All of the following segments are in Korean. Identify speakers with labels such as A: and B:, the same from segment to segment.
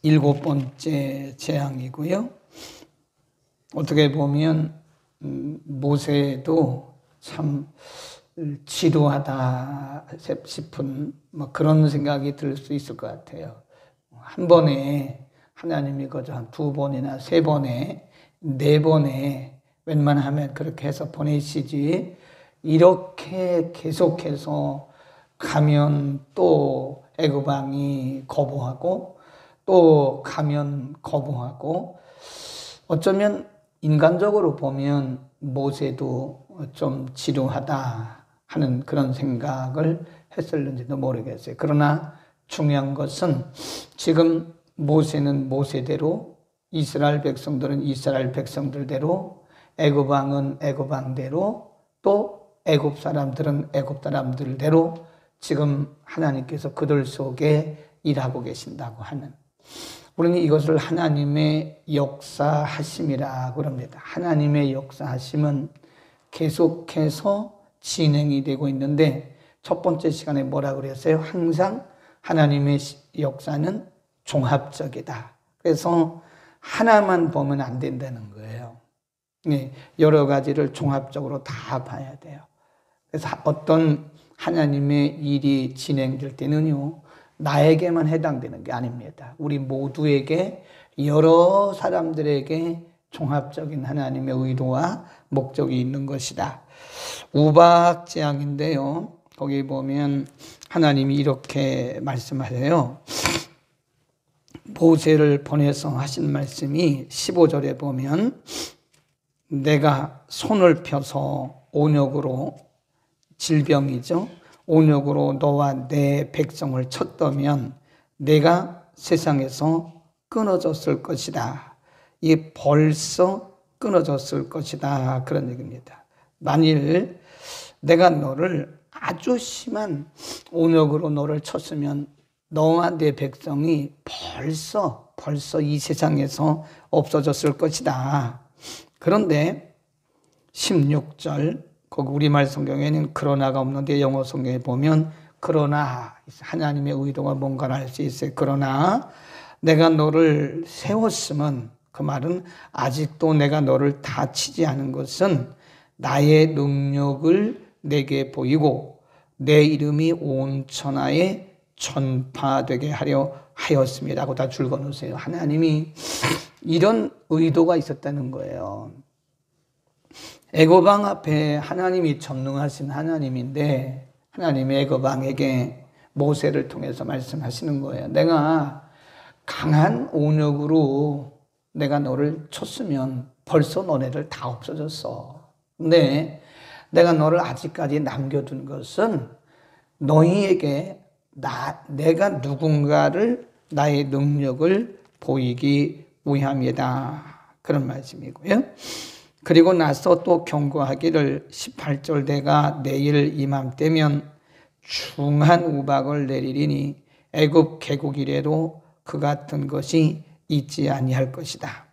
A: 일곱 번째 재앙이고요. 어떻게 보면 모세도 참 지루하다 싶은 그런 생각이 들 수 있을 것 같아요. 한 번에 하나님이 그저 한 두 번이나 세 번에 네 번에 웬만하면 그렇게 해서 보내시지, 이렇게 계속해서 가면 또 애굽 왕이 거부하고 또 가면 거부하고, 어쩌면 인간적으로 보면 모세도 좀 지루하다 하는 그런 생각을 했을는지도 모르겠어요. 그러나 중요한 것은 지금 모세는 모세대로, 이스라엘 백성들은 이스라엘 백성들대로, 애굽 왕은 애굽 왕대로, 또 애굽 사람들은 애굽 사람들대로 지금 하나님께서 그들 속에 일하고 계신다고 하는, 우리는 이것을 하나님의 역사하심이라고 합니다. 하나님의 역사하심은 계속해서 진행이 되고 있는데, 첫 번째 시간에 뭐라고 그랬어요? 항상 하나님의 역사는 종합적이다. 그래서 하나만 보면 안 된다는 거예요. 여러 가지를 종합적으로 다 봐야 돼요. 그래서 어떤 하나님의 일이 진행될 때는요, 나에게만 해당되는 게 아닙니다. 우리 모두에게, 여러 사람들에게 종합적인 하나님의 의도와 목적이 있는 것이다. 우박 재앙인데요, 거기 보면 하나님이 이렇게 말씀하세요. 모세를 보내서 하신 말씀이 15절에 보면, 내가 손을 펴서 온역으로, 질병이죠, 온역으로 너와 내 백성을 쳤다면 내가 세상에서 끊어졌을 것이다. 이게 벌써 끊어졌을 것이다, 그런 얘기입니다. 만일 내가 너를 아주 심한 온역으로 너를 쳤으면 너와 내 백성이 벌써 이 세상에서 없어졌을 것이다. 그런데 16절, 거기 우리말 성경에는 그러나가 없는데 영어 성경에 보면 그러나, 하나님의 의도가 뭔가를 알 수 있어요. 그러나 내가 너를 세웠으면, 그 말은 아직도 내가 너를 다 치지 않은 것은 나의 능력을 내게 보이고 내 이름이 온 천하에 전파되게 하려 하였습니다 하고 다 줄거놓으세요. 하나님이 이런 의도가 있었다는 거예요. 애굽 왕 앞에 하나님이 전능하신 하나님인데, 하나님이 애굽 왕에게 모세를 통해서 말씀하시는 거예요. 내가 강한 온역으로 내가 너를 쳤으면 벌써 너네들 다 없어졌어. 근데 내가 너를 아직까지 남겨둔 것은 너희에게 내가 누군가를, 나의 능력을 보이기 위함이다, 그런 말씀이고요. 그리고 나서 또 경고하기를 18절, 내가 내일 이맘때면 중한 우박을 내리리니 애굽 개국 이래로 그 같은 것이 있지 아니할 것이다.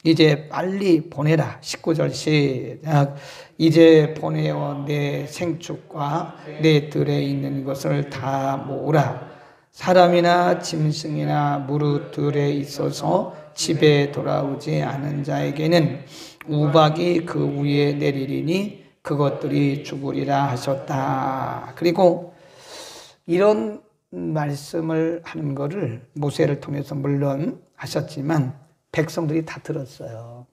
A: 이제 빨리 보내라. 19절 시작. 이제 보내어 내 생축과 내 들에 있는 것을 다 모으라. 사람이나 짐승이나 무릇 들에 있어서 집에 돌아오지 않은 자에게는 우박이 그 위에 내리리니 그것들이 죽으리라 하셨다. 그리고 이런 말씀을 하는 거를 모세를 통해서 물론 하셨지만 백성들이 다 들었어요.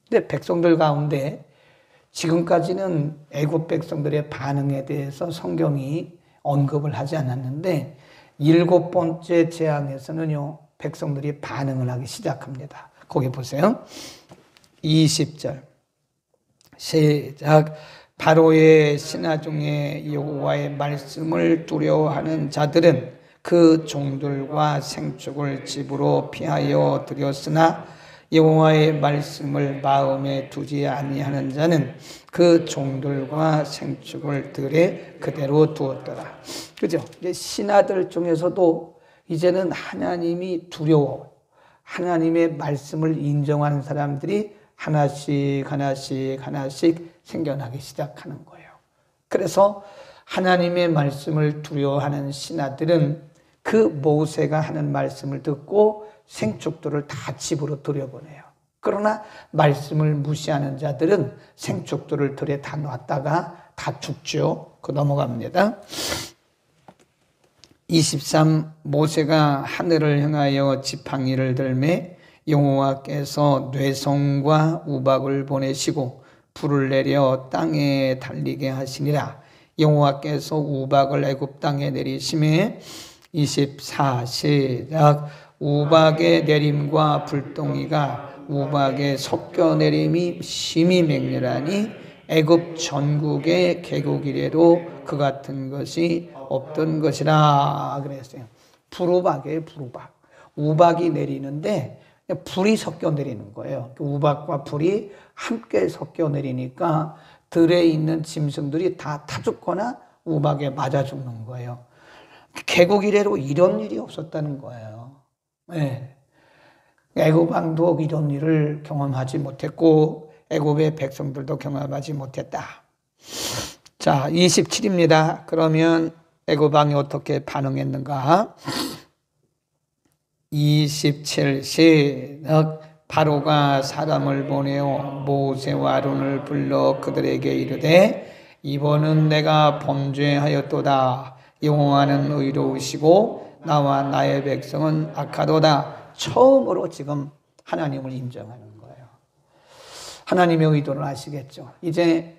A: 근데 백성들 가운데 지금까지는 애굽 백성들의 반응에 대해서 성경이 언급을 하지 않았는데, 일곱 번째 재앙에서는요, 백성들이 반응을 하기 시작합니다. 거기 보세요. 20절 시작. 바로의 신하 중에 여호와의 말씀을 두려워하는 자들은 그 종들과 생축을 집으로 피하여 드렸으나 여호와의 말씀을 마음에 두지 아니하는 자는 그 종들과 생축을 들에 그대로 두었더라. 그죠? 신하들 중에서도 이제는 하나님이 두려워, 하나님의 말씀을 인정하는 사람들이 하나씩 생겨나기 시작하는 거예요. 그래서 하나님의 말씀을 두려워하는 신하들은 그 모세가 하는 말씀을 듣고 생축돌을 다 집으로 들여보내요. 그러나 말씀을 무시하는 자들은 생축돌을 들에 다 놨다가 다 죽죠. 그 넘어갑니다. 23. 모세가 하늘을 향하여 지팡이를 들매 여호와께서 뇌성과 우박을 보내시고 불을 내려 땅에 달리게 하시니라. 여호와께서 우박을 애굽 땅에 내리심에 24. 시작. 우박의 내림과 불덩이가 우박에 섞여 내림이 심히 맹렬하니 애굽 전국의 계곡 이래로 그 같은 것이 없던 것이라 그랬어요. 불우박이에요. 불우박. 우박이 내리는데 불이 섞여 내리는 거예요. 우박과 불이 함께 섞여 내리니까 들에 있는 짐승들이 다 죽거나 우박에 맞아 죽는 거예요. 계곡 이래로 이런 일이 없었다는 거예요. 네. 애굽 왕도 이런 일을 경험하지 못했고 애굽의 백성들도 경험하지 못했다. 자, 27입니다. 그러면 애굽 왕이 어떻게 반응했는가? 27. 시작. 바로가 사람을 보내어 모세와 아론을 불러 그들에게 이르되 이번은 내가 범죄하였도다. 여호와는 의로우시고 나와 나의 백성은 악하도다. 처음으로 지금 하나님을 인정하는 거예요. 하나님의 의도를 아시겠죠? 이제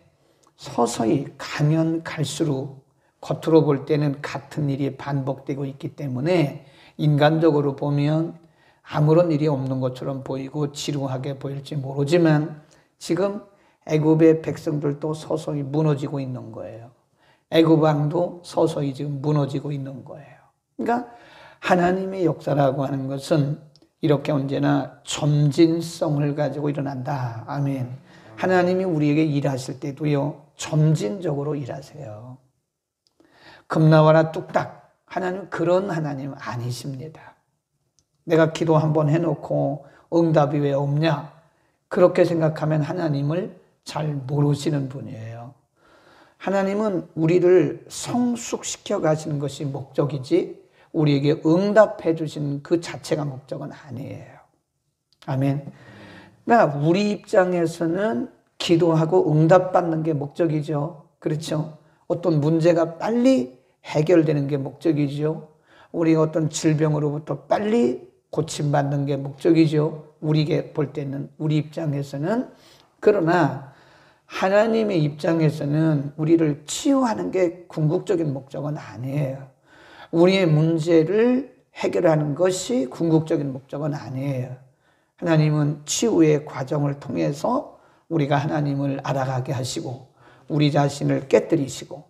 A: 서서히 가면 갈수록 겉으로 볼 때는 같은 일이 반복되고 있기 때문에 인간적으로 보면 아무런 일이 없는 것처럼 보이고 지루하게 보일지 모르지만 지금 애굽의 백성들도 서서히 무너지고 있는 거예요. 애굽 왕도 서서히 지금 무너지고 있는 거예요. 그러니까 하나님의 역사라고 하는 것은 이렇게 언제나 점진성을 가지고 일어난다. 아멘. 하나님이 우리에게 일하실 때도요, 점진적으로 일하세요. 금나와라 뚝딱. 하나님 그런 하나님 아니십니다. 내가 기도 한번 해놓고 응답이 왜 없냐? 그렇게 생각하면 하나님을 잘 모르시는 분이에요. 하나님은 우리를 성숙시켜 가시는 것이 목적이지 우리에게 응답해 주신 그 자체가 목적은 아니에요. 아멘. 그러니까 우리 입장에서는 기도하고 응답받는 게 목적이죠. 그렇죠? 어떤 문제가 빨리 해결되는 게 목적이죠. 우리가 어떤 질병으로부터 빨리 고침받는 게 목적이죠. 우리에게 볼 때는, 우리 입장에서는. 그러나 하나님의 입장에서는 우리를 치유하는 게 궁극적인 목적은 아니에요. 우리의 문제를 해결하는 것이 궁극적인 목적은 아니에요. 하나님은 치유의 과정을 통해서 우리가 하나님을 알아가게 하시고 우리 자신을 깨뜨리시고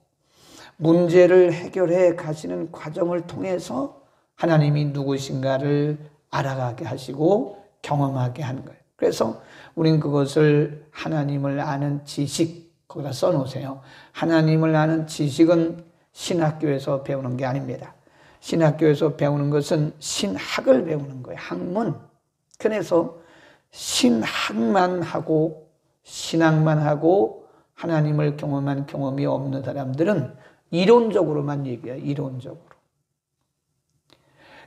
A: 문제를 해결해 가시는 과정을 통해서 하나님이 누구신가를 알아가게 하시고 경험하게 하는 거예요. 그래서 우리는 그것을 하나님을 아는 지식, 거기다 써놓으세요. 하나님을 아는 지식은 신학교에서 배우는 게 아닙니다. 신학교에서 배우는 것은 신학을 배우는 거예요. 학문. 그래서 신학만 하고 신학만 하고 하나님을 경험한 경험이 없는 사람들은 이론적으로만 얘기해요. 이론적으로.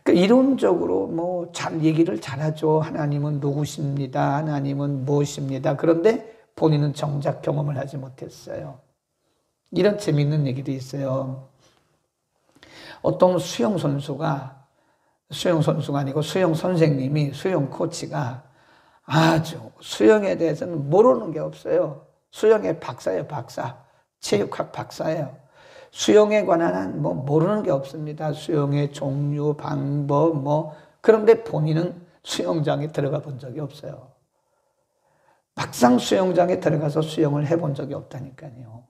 A: 그러니까 이론적으로 뭐 잘 얘기를 잘하죠. 하나님은 누구십니다. 하나님은 무엇입니다. 그런데 본인은 정작 경험을 하지 못했어요. 이런 재미있는 얘기도 있어요. 어떤 수영 선수가 아니고 수영 선생님이, 수영 코치가 아주 수영에 대해서는 모르는 게 없어요. 수영의 박사예요, 박사. 체육학 박사예요. 수영에 관한 한 뭐 모르는 게 없습니다. 수영의 종류, 방법 그런데 본인은 수영장에 들어가 본 적이 없어요. 막상 수영장에 들어가서 수영을 해본 적이 없다니까요.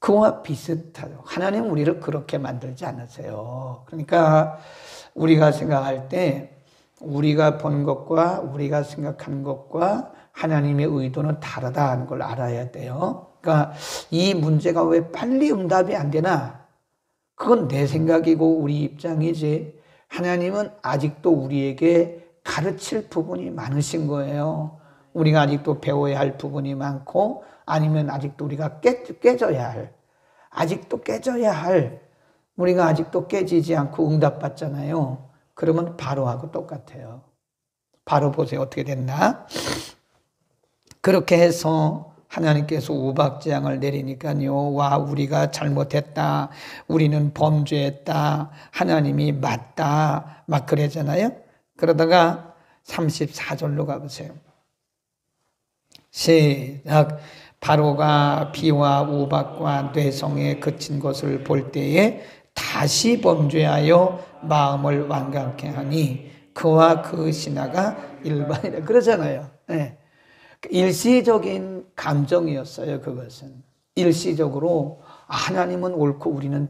A: 그와 비슷하죠. 하나님은 우리를 그렇게 만들지 않으세요. 그러니까 우리가 생각할 때 우리가 본 것과 우리가 생각하는 것과 하나님의 의도는 다르다는 걸 알아야 돼요. 그러니까 이 문제가 왜 빨리 응답이 안 되나? 그건 내 생각이고 우리 입장이지 하나님은 아직도 우리에게 가르칠 부분이 많으신 거예요. 우리가 아직도 배워야 할 부분이 많고 아니면 아직도 우리가 깨져야 할, 아직도 깨져야 할 우리가 아직도 깨지지 않고 응답받잖아요. 그러면 바로하고 똑같아요. 바로 보세요. 어떻게 됐나? 그렇게 해서 하나님께서 우박재앙을 내리니까요. 와, 우리가 잘못했다. 우리는 범죄했다. 하나님이 맞다. 막 그러잖아요. 그러다가 34절로 가보세요. 시작. 바로가 비와 우박과 뇌성에 그친 것을 볼 때에 다시 범죄하여 마음을 완강케 하니 그와 그 신하가 일반이라 그러잖아요. 네. 일시적인 감정이었어요. 그것은 일시적으로 하나님은 옳고 우리는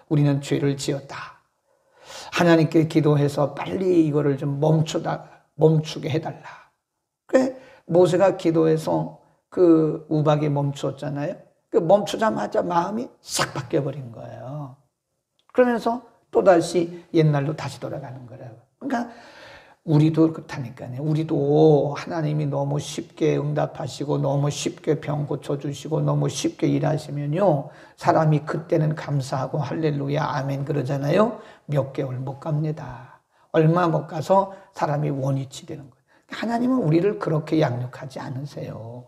A: 우리는 죄를 지었다. 하나님께 기도해서 빨리 이거를 좀 멈추게 해달라. 그래 모세가 기도해서 그 우박이 멈추었잖아요. 그 멈추자마자 마음이 싹 바뀌어버린 거예요. 그러면서 또다시 옛날로 다시 돌아가는 거라고. 그러니까 우리도 그렇다니까요. 우리도 하나님이 너무 쉽게 응답하시고 너무 쉽게 병 고쳐주시고 너무 쉽게 일하시면요. 사람이 그때는 감사하고 할렐루야 아멘 그러잖아요. 몇 개월 못 갑니다. 얼마 못 가서 사람이 원위치 되는 거예요. 하나님은 우리를 그렇게 양육하지 않으세요.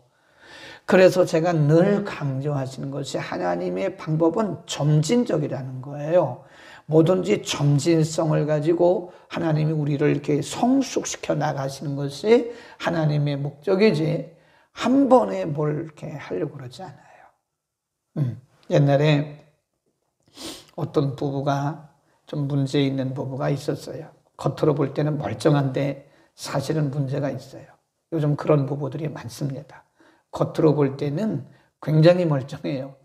A: 그래서 제가 늘 강조하시는 것이 하나님의 방법은 점진적이라는 거예요. 뭐든지 점진성을 가지고 하나님이 우리를 이렇게 성숙시켜 나가시는 것이 하나님의 목적이지 한 번에 뭘 이렇게 하려고 그러지 않아요. 옛날에 어떤 부부가 좀 문제 있는 부부가 있었어요. 겉으로 볼 때는 멀쩡한데 사실은 문제가 있어요. 요즘 그런 부부들이 많습니다. 겉으로 볼 때는 굉장히 멀쩡해요.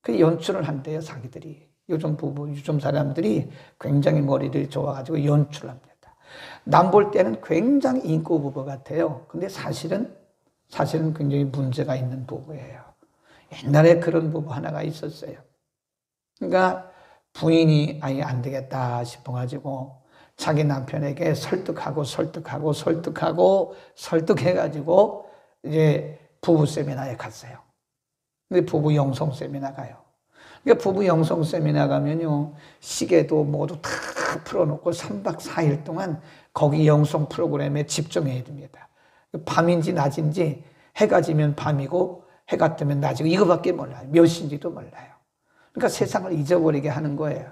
A: 그 연출을 한대요, 자기들이. 요즘 사람들이 굉장히 머리들이 좋아가지고 연출을 합니다. 남 볼 때는 굉장히 인고 부부 같아요. 근데 사실은 굉장히 문제가 있는 부부예요. 옛날에 그런 부부 하나가 있었어요. 그러니까 부인이 아예 안 되겠다 싶어가지고 자기 남편에게 설득해가지고 이제 부부 세미나에 갔어요. 근데 부부 영성 세미나 가요. 그러니까 부부 영성 세미나 가면요. 시계도 뭐도 다 풀어놓고 3박 4일 동안 거기 영성 프로그램에 집중해야 됩니다. 밤인지 낮인지 해가 지면 밤이고 해가 뜨면 낮이고 이거밖에 몰라요. 몇 시인지도 몰라요. 그러니까 세상을 잊어버리게 하는 거예요.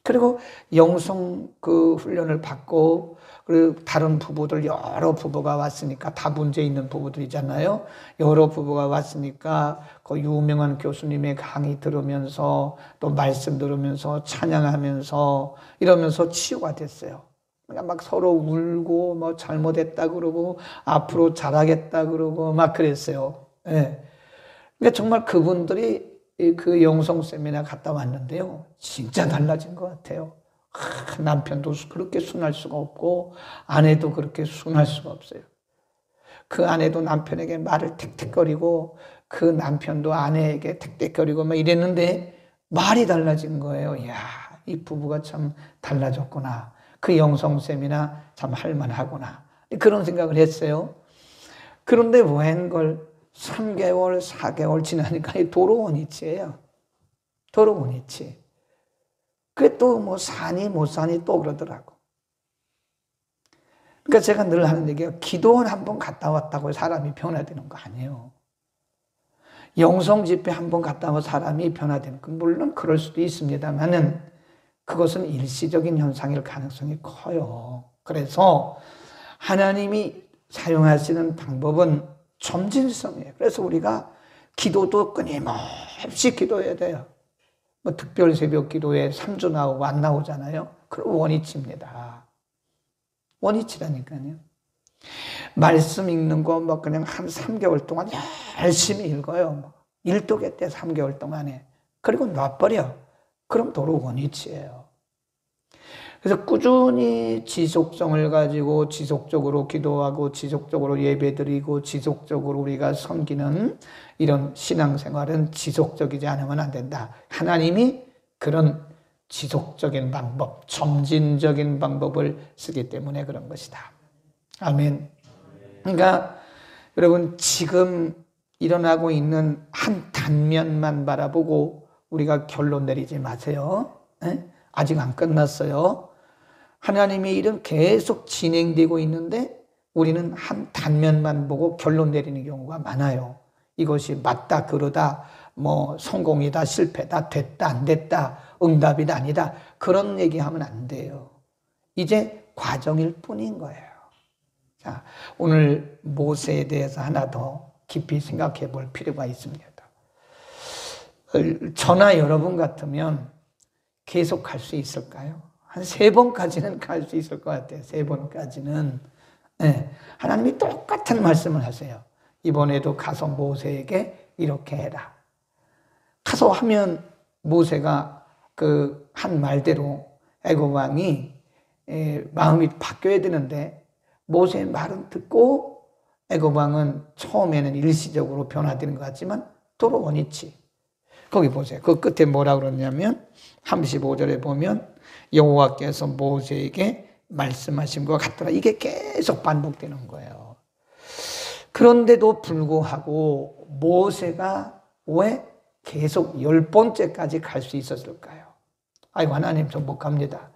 A: 그리고 영성 그 훈련을 받고 그리고 다른 부부들 여러 부부가 왔으니까 다 문제 있는 부부들이잖아요. 여러 부부가 왔으니까 그 유명한 교수님의 강의 들으면서 또 말씀 들으면서 찬양하면서 이러면서 치유가 됐어요. 그러니까 막 서로 울고 뭐 잘못했다 그러고 앞으로 잘하겠다 그러고 막 그랬어요. 예. 그러니까 정말 그분들이 그 영성 세미나 갔다 왔는데요. 진짜 달라진 것 같아요. 남편도 그렇게 순할 수가 없고 아내도 그렇게 순할 수가 없어요. 그 아내도 남편에게 말을 택택거리고 그 남편도 아내에게 택택거리고 막 이랬는데 말이 달라진 거예요. 이야, 이 부부가 참 달라졌구나. 그 영성 세미나 참 할만하구나. 그런 생각을 했어요. 그런데 웬걸 3개월, 4개월 지나니까 도로 원위치예요. 도로 원위치. 그게 또 뭐 사니 못 사니 또 그러더라고. 그러니까 제가 늘 하는 얘기가 기도원 한번 갔다 왔다고 사람이 변화되는 거 아니에요. 영성 집회 한번 갔다 와 사람이 변화되는 거 물론 그럴 수도 있습니다만은 그것은 일시적인 현상일 가능성이 커요. 그래서 하나님이 사용하시는 방법은 점진성이에요. 그래서 우리가 기도도 끊임없이 기도해야 돼요. 뭐 특별 새벽 기도에 3주 나오고 안 나오잖아요. 그럼 원위치입니다. 원위치라니까요. 말씀 읽는 거 뭐 그냥 한 3개월 동안 열심히 읽어요. 뭐 일독에 때 3개월 동안에. 그리고 놔버려. 그럼 도로 원위치예요. 그래서 꾸준히 지속성을 가지고 지속적으로 기도하고 지속적으로 예배드리고 지속적으로 우리가 섬기는 이런 신앙생활은 지속적이지 않으면 안 된다. 하나님이 그런 지속적인 방법, 점진적인 방법을 쓰기 때문에 그런 것이다. 아멘. 그러니까 여러분 지금 일어나고 있는 한 단면만 바라보고 우리가 결론 내리지 마세요. 에? 아직 안 끝났어요. 하나님의 일은 계속 진행되고 있는데 우리는 한 단면만 보고 결론 내리는 경우가 많아요. 이것이 맞다, 그러다, 뭐 성공이다, 실패다, 됐다, 안 됐다, 응답이다, 아니다. 그런 얘기하면 안 돼요. 이제 과정일 뿐인 거예요. 자, 오늘 모세에 대해서 하나 더 깊이 생각해 볼 필요가 있습니다. 저나 여러분 같으면 계속 갈 수 있을까요? 한 3번까지는 갈 수 있을 것 같아요. 3번까지는. 네. 하나님이 똑같은 말씀을 하세요. 이번에도 가서 모세에게 이렇게 해라. 가서 하면 모세가 그 한 말대로 애굽 왕이 마음이 바뀌어야 되는데 모세의 말은 듣고 애굽 왕은 처음에는 일시적으로 변화되는 것 같지만 도로 원위치. 거기 보세요. 그 끝에 뭐라고 그러냐면 35절에 보면 여호와께서 모세에게 말씀하신 것 같더라. 이게 계속 반복되는 거예요. 그런데도 불구하고 모세가 왜 계속 10번째까지 갈 수 있었을까요? 아이고 하나님 저 못 갑니다.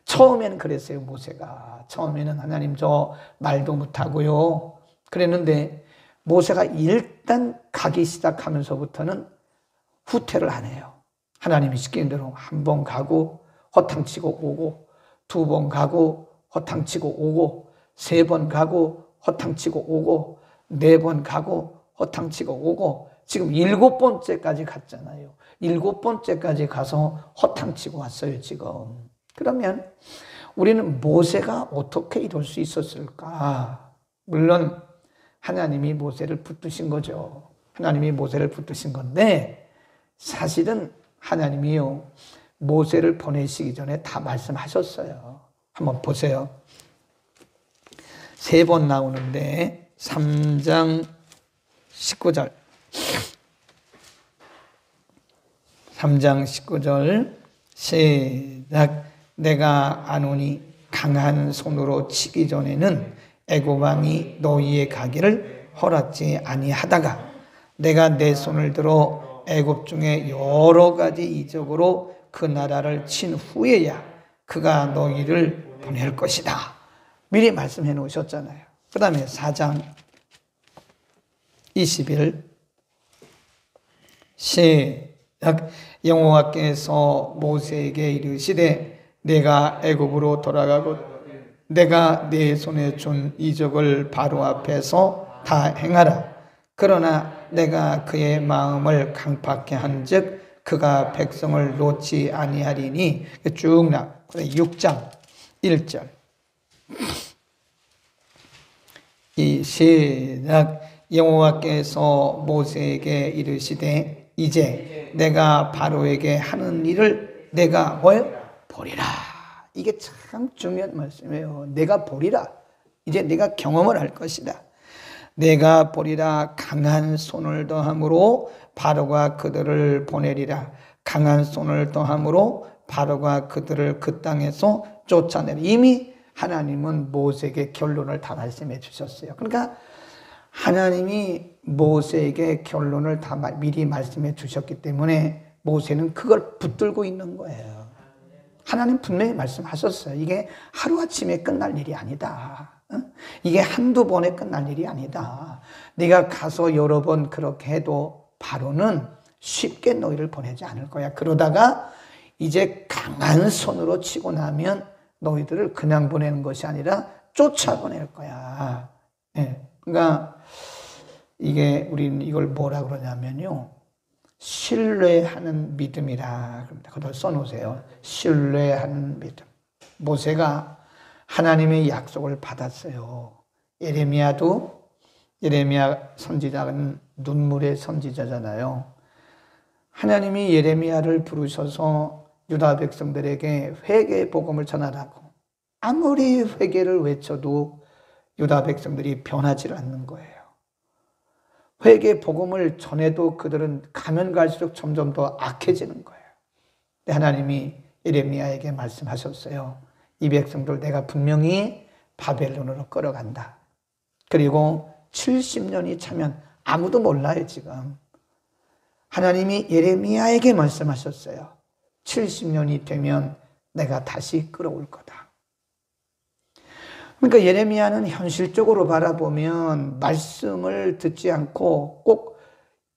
A: 처음에는 그랬어요. 모세가 처음에는 하나님 저 말도 못하고요 그랬는데 모세가 일단 가기 시작하면서부터는 후퇴를 안 해요. 하나님이 시키는 대로 한 번 가고 허탕치고 오고 2번 가고 허탕치고 오고 3번 가고 허탕치고 오고 4번 가고 허탕치고 오고 지금 7번째까지 갔잖아요. 7번째까지 가서 허탕치고 왔어요 지금. 그러면 우리는 모세가 어떻게 이럴 수 있었을까? 물론 하나님이 모세를 붙드신 거죠. 하나님이 모세를 붙드신 건데 사실은 하나님이요 모세를 보내시기 전에 다 말씀하셨어요. 한번 보세요. 3번 나오는데 3장 19절 3장 19절 시작. 내가 아노니 강한 손으로 치기 전에는 애굽 왕이 너희의 가기를 허락지 아니하다가 내가 내 손을 들어 애굽 중에 여러 가지 이적으로 그 나라를 친 후에야 그가 너희를 보낼 것이다. 미리 말씀해 놓으셨잖아요. 그 다음에 4장 21 시작. 여호와께서 모세에게 이르시되 내가 애굽으로 돌아가고 내가 네 손에 준 이적을 바로 앞에서 다 행하라. 그러나 내가 그의 마음을 강팍케 한즉 그가 백성을 놓지 아니하리니. 쭉 나. 6장 1절 이 시작. 여호와께서 모세에게 이르시되 이제 내가 바로에게 하는 일을 내가 보리라. 이게 참 중요한 말씀이에요. 내가 보리라. 이제 내가 경험을 할 것이다. 내가 보리라. 강한 손을 더함으로 바로가 그들을 보내리라. 강한 손을 더함으로 바로가 그들을 그 땅에서 쫓아내리라. 이미 하나님은 모세에게 결론을 다 말씀해 주셨어요. 그러니까 하나님이 모세에게 결론을 다 미리 말씀해 주셨기 때문에 모세는 그걸 붙들고 있는 거예요. 하나님 분명히 말씀하셨어요. 이게 하루아침에 끝날 일이 아니다. 이게 한두 번에 끝날 일이 아니다. 네가 가서 여러 번 그렇게 해도 바로는 쉽게 너희를 보내지 않을 거야. 그러다가 이제 강한 손으로 치고 나면 너희들을 그냥 보내는 것이 아니라 쫓아보낼 거야. 그러니까 이게 우리는 이걸 뭐라 그러냐면요, 신뢰하는 믿음이라 그럽니다. 그걸 써놓으세요. 신뢰하는 믿음. 모세가 하나님의 약속을 받았어요. 예레미야 선지자는 눈물의 선지자잖아요. 하나님이 예레미야를 부르셔서 유다 백성들에게 회개의 복음을 전하라고. 아무리 회개를 외쳐도 유다 백성들이 변하지 않는 거예요. 회개의 복음을 전해도 그들은 가면 갈수록 점점 더 악해지는 거예요. 근데 하나님이 예레미야에게 말씀하셨어요. 이 백성들 내가 분명히 바벨론으로 끌어간다. 그리고 70년이 차면 아무도 몰라요 지금. 하나님이 예레미야에게 말씀하셨어요. 70년이 되면 내가 다시 끌어올 거다. 그러니까 예레미야는 현실적으로 바라보면 말씀을 듣지 않고 꼭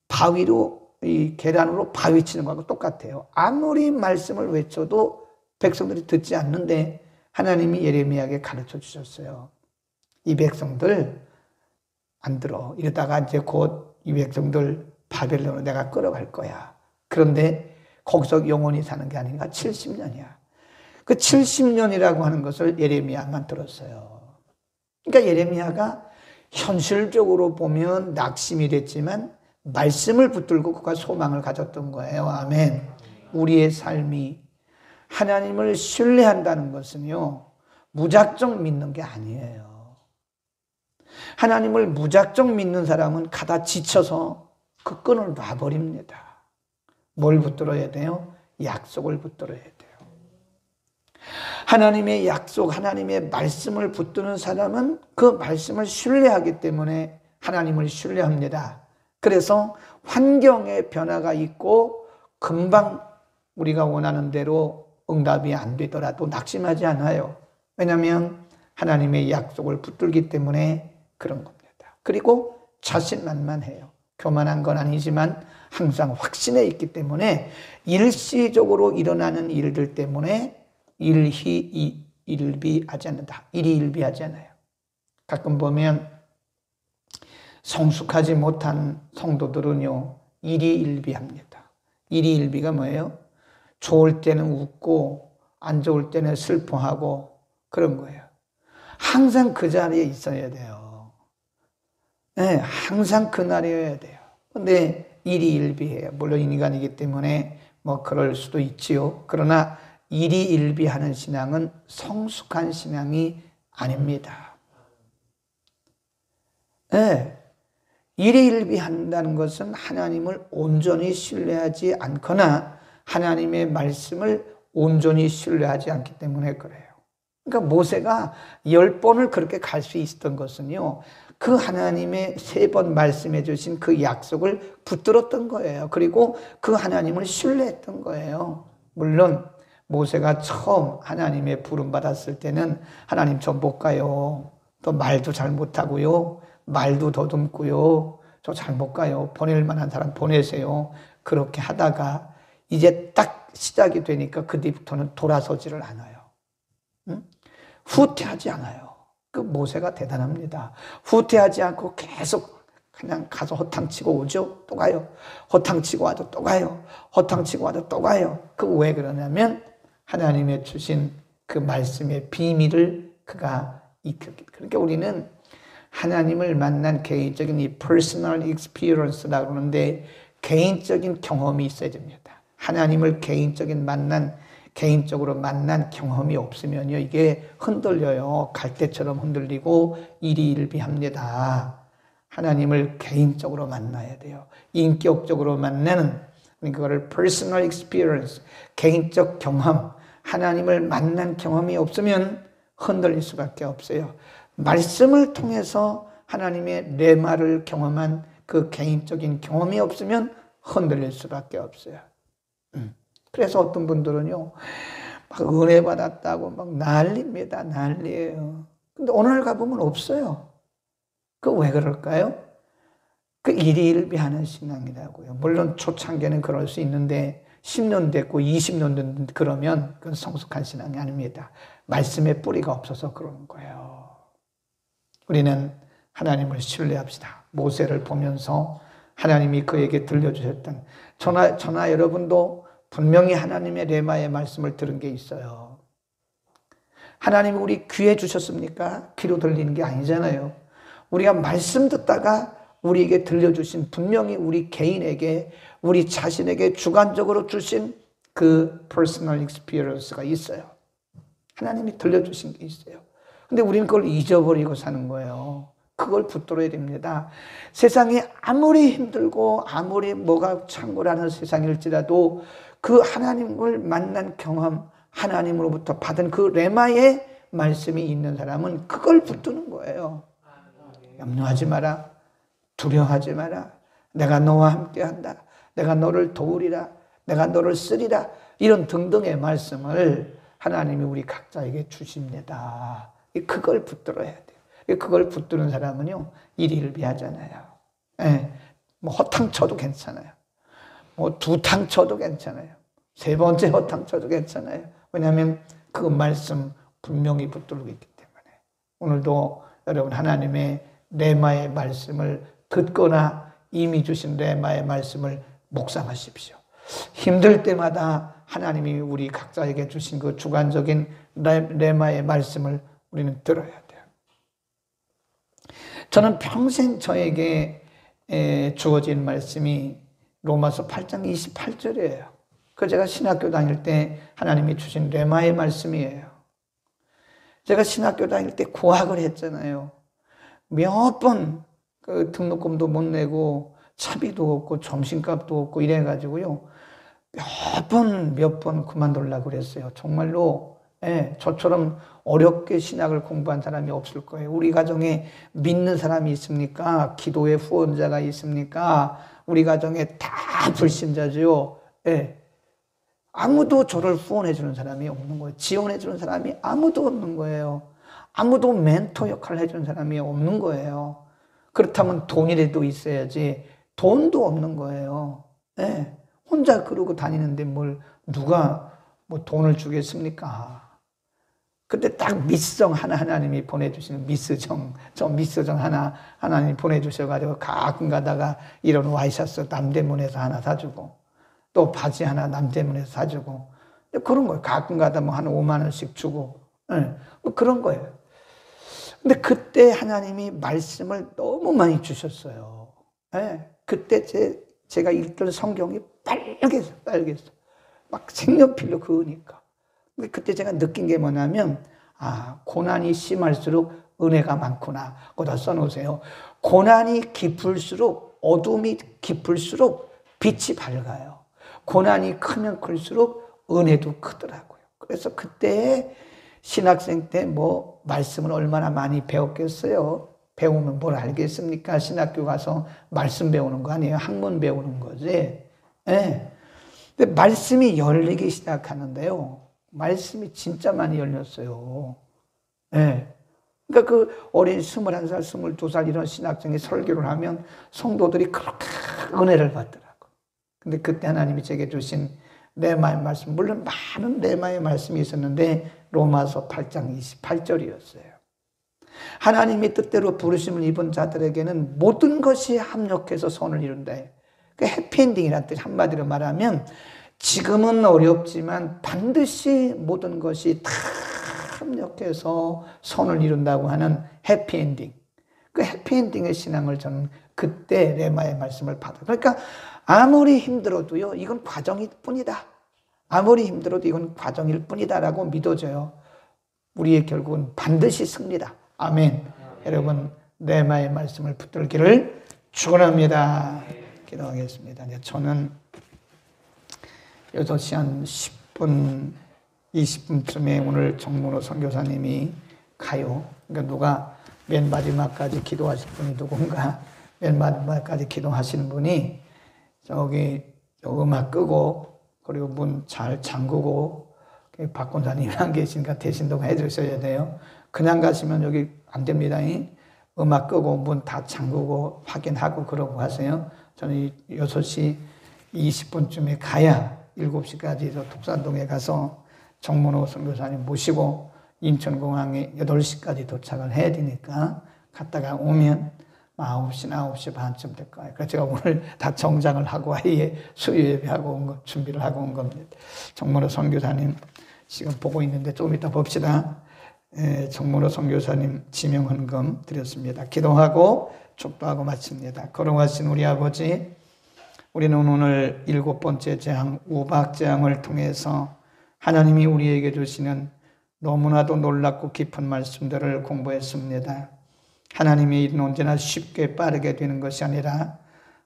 A: 바위로, 이 계란으로 바위 치는 거하고 똑같아요. 아무리 말씀을 외쳐도 백성들이 듣지 않는데 하나님이 예레미야에게 가르쳐 주셨어요. 이 백성들 안 들어. 이러다가 이제 곧 이 백성들 바벨론으로 내가 끌어갈 거야. 그런데 거기서 영원히 사는 게 아니라 70년이야. 그 70년이라고 하는 것을 예레미야만 들었어요. 그러니까 예레미야가 현실적으로 보면 낙심이 됐지만 말씀을 붙들고 그가 소망을 가졌던 거예요. 아멘. 우리의 삶이 하나님을 신뢰한다는 것은요, 무작정 믿는 게 아니에요. 하나님을 무작정 믿는 사람은 가다 지쳐서 그 끈을 놔버립니다. 뭘 붙들어야 돼요? 약속을 붙들어야 돼요. 하나님의 약속, 하나님의 말씀을 붙드는 사람은 그 말씀을 신뢰하기 때문에 하나님을 신뢰합니다. 그래서 환경의 변화가 있고 금방 우리가 원하는 대로 응답이 안 되더라도 낙심하지 않아요. 왜냐하면 하나님의 약속을 붙들기 때문에 그런 겁니다. 그리고 자신만만해요. 교만한 건 아니지만 항상 확신에 있기 때문에 일시적으로 일어나는 일들 때문에 일희일비하지 않는다. 일희일비하지 않아요. 가끔 보면 성숙하지 못한 성도들은요, 일희일비합니다. 일희일비가 뭐예요? 좋을 때는 웃고 안 좋을 때는 슬퍼하고 그런 거예요. 항상 그 자리에 있어야 돼요. 네, 항상 그 날이어야 돼요. 근데 일희일비해요. 물론 인간이기 때문에 뭐 그럴 수도 있지요. 그러나 일희일비하는 신앙은 성숙한 신앙이 아닙니다. 네, 일희일비한다는 것은 하나님을 온전히 신뢰하지 않거나 하나님의 말씀을 온전히 신뢰하지 않기 때문에 그래요. 그러니까 모세가 10번을 그렇게 갈 수 있었던 것은요, 그 하나님의 3번 말씀해 주신 그 약속을 붙들었던 거예요. 그리고 그 하나님을 신뢰했던 거예요. 물론 모세가 처음 하나님의 부름 받았을 때는 하나님 저 못 가요. 또 말도 잘 못하고요. 말도 더듬고요. 저 잘 못 가요. 보낼 만한 사람 보내세요. 그렇게 하다가 이제 딱 시작이 되니까 그 뒤부터는 돌아서지를 않아요. 응? 후퇴하지 않아요. 그 모세가 대단합니다. 후퇴하지 않고 계속 그냥 가서 허탕치고 오죠. 또 가요. 허탕치고 와도 또 가요. 허탕치고 와도 또 가요. 그 왜 그러냐면 하나님의 주신 그 말씀의 비밀을 그가 익혔기. 그러니까 우리는 하나님을 만난 개인적인 이 personal experience라고 하는데 개인적인 경험이 있어야 됩니다. 하나님을 개인적으로 만난 경험이 없으면요, 이게 흔들려요. 갈대처럼 흔들리고 일희일비합니다. 하나님을 개인적으로 만나야 돼요. 인격적으로 만나는, 그거를 personal experience, 개인적 경험, 하나님을 만난 경험이 없으면 흔들릴 수밖에 없어요. 말씀을 통해서 하나님의 레마를 경험한 그 개인적인 경험이 없으면 흔들릴 수밖에 없어요. 그래서 어떤 분들은요, 막 은혜 받았다고 막 난리입니다. 난리예요. 근데 오늘 가보면 없어요. 그 왜 그럴까요? 그 일희일비하는 신앙이라고요. 물론 초창기에는 그럴 수 있는데 10년 됐고 20년 됐고 그러면 그건 성숙한 신앙이 아닙니다. 말씀의 뿌리가 없어서 그러는 거예요. 우리는 하나님을 신뢰합시다. 모세를 보면서 하나님이 그에게 들려주셨던, 저나 여러분도 분명히 하나님의 레마의 말씀을 들은 게 있어요. 하나님이 우리 귀에 주셨습니까? 귀로 들리는 게 아니잖아요. 우리가 말씀 듣다가 우리에게 들려주신, 분명히 우리 개인에게, 우리 자신에게 주관적으로 주신 그 personal experience가 있어요. 하나님이 들려주신 게 있어요. 근데 우리는 그걸 잊어버리고 사는 거예요. 그걸 붙들어야 됩니다. 세상이 아무리 힘들고 아무리 뭐가 창궐하는 세상일지라도 그 하나님을 만난 경험, 하나님으로부터 받은 그 레마의 말씀이 있는 사람은 그걸 붙드는 거예요. 염려하지 마라. 두려워하지 마라. 내가 너와 함께 한다. 내가 너를 도우리라, 내가 너를 쓰리라, 이런 등등의 말씀을 하나님이 우리 각자에게 주십니다. 그걸 붙들어야 돼요. 그걸 붙드는 사람은요, 일일비하잖아요. 예, 뭐 허탕 쳐도 괜찮아요. 뭐 두탕 쳐도 괜찮아요. 세 번째 허탕 쳐도 괜찮아요. 왜냐하면 그 말씀 분명히 붙들고 있기 때문에. 오늘도 여러분 하나님의 레마의 말씀을 듣거나 이미 주신 레마의 말씀을 묵상하십시오. 힘들 때마다 하나님이 우리 각자에게 주신 그 주관적인 레마의 말씀을 우리는 들어야 돼요. 저는 평생 저에게 주어진 말씀이 로마서 8장 28절이에요. 그 제가 신학교 다닐 때 하나님이 주신 레마의 말씀이에요. 제가 신학교 다닐 때 구학을 했잖아요. 몇 번 그 등록금도 못 내고 차비도 없고 점심값도 없고 이래가지고요. 몇 번 그만두려고 그랬어요. 정말로 저처럼 어렵게 신학을 공부한 사람이 없을 거예요. 우리 가정에 믿는 사람이 있습니까? 기도의 후원자가 있습니까? 우리 가정에 다 불신자죠. 아무도 저를 후원해 주는 사람이 없는 거예요. 지원해 주는 사람이 아무도 없는 거예요. 아무도 멘토 역할을 해주는 사람이 없는 거예요. 그렇다면 돈이라도 있어야지. 돈도 없는 거예요. 혼자 그러고 다니는데 뭘 누가 뭐 돈을 주겠습니까? 그때 딱 미스정 하나님이 보내주시는 저 미스정 하나님이 보내주셔가지고 가끔 가다가 이런 와이셔츠 남대문에서 하나 사주고 또 바지 하나 남대문에서 사주고 그런 거예요. 가끔 가다 뭐 한 5만 원씩 주고 뭐 그런 거예요. 근데 그때 하나님이 말씀을 너무 많이 주셨어요. 그때 제가 읽던 성경이 빨개서 막 색연필로 그으니까. 근데 그때 제가 느낀 게 뭐냐면 고난이 심할수록 은혜가 많구나. 거기다 써놓으세요. 고난이 깊을수록 어둠이 깊을수록 빛이 밝아요. 고난이 크면 클수록 은혜도 크더라고요. 그래서 그때 신학생 때 뭐 말씀을 얼마나 많이 배웠겠어요. 배우면 뭘 알겠습니까? 신학교 가서 말씀 배우는 거 아니에요. 학문 배우는 거지. 근데 말씀이 열리기 시작하는데요. 말씀이 진짜 많이 열렸어요. 그러니까 그 어린 21살, 22살 이런 신학생이 설교를 하면 성도들이 그렇게 은혜를 받더라고요. 근데 그때 하나님이 제게 주신 레마의 말씀, 물론 많은 레마의 말씀이 있었는데 로마서 8장 28절이었어요. 하나님이 뜻대로 부르심을 입은 자들에게는 모든 것이 합력해서 선을 이룬다. 그 해피엔딩이라는 뜻, 한마디로 말하면 지금은 어렵지만 반드시 모든 것이 다 합력해서 선을 이룬다고 하는 해피엔딩. 그 해피엔딩의 신앙을 저는 그때 레마의 말씀을 받아요. 그러니까 아무리 힘들어도요, 이건 과정일 뿐이다. 아무리 힘들어도 이건 과정일 뿐이다라고 믿어져요. 우리의 결국은 반드시 승리다. 아멘. 여러분, 레마의 말씀을 붙들기를 축원합니다. 기도하겠습니다. 저는 6시 한 10분, 20분쯤에 오늘 정문호 선교사님이 가요. 그러니까 누가 맨 마지막까지 기도하실 분이 누군가, 맨 마지막까지 기도하시는 분이 저기 음악 끄고 그리고 문 잘 잠그고 박 권사님이 안 계시니까 대신 해 주셔야 돼요. 그냥 가시면 여기 안 됩니다. 음악 끄고 문 다 잠그고 확인하고 그러고 하세요. 저는 6시 20분쯤에 가야 7시까지 저 독산동에 가서 정문호 선교사님 모시고 인천공항에 8시까지 도착을 해야 되니까 갔다가 오면 9시 반쯤 될 거예요. 그래서 제가 오늘 다 정장을 하고 아예 수요 예배하고 준비를 하고 온 겁니다. 정문호 선교사님 지금 보고 있는데 조금 이따 봅시다. 정문호 선교사님 지명헌금 드렸습니다. 기도하고 축도하고 마칩니다. 거룩하신 우리 아버지, 우리는 오늘 7번째 재앙 우박재앙을 통해서 하나님이 우리에게 주시는 너무나도 놀랍고 깊은 말씀들을 공부했습니다. 하나님의 일은 언제나 쉽게 빠르게 되는 것이 아니라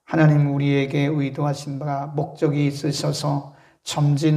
A: 하나님 우리에게 의도하신 바가 목적이 있으셔서 점진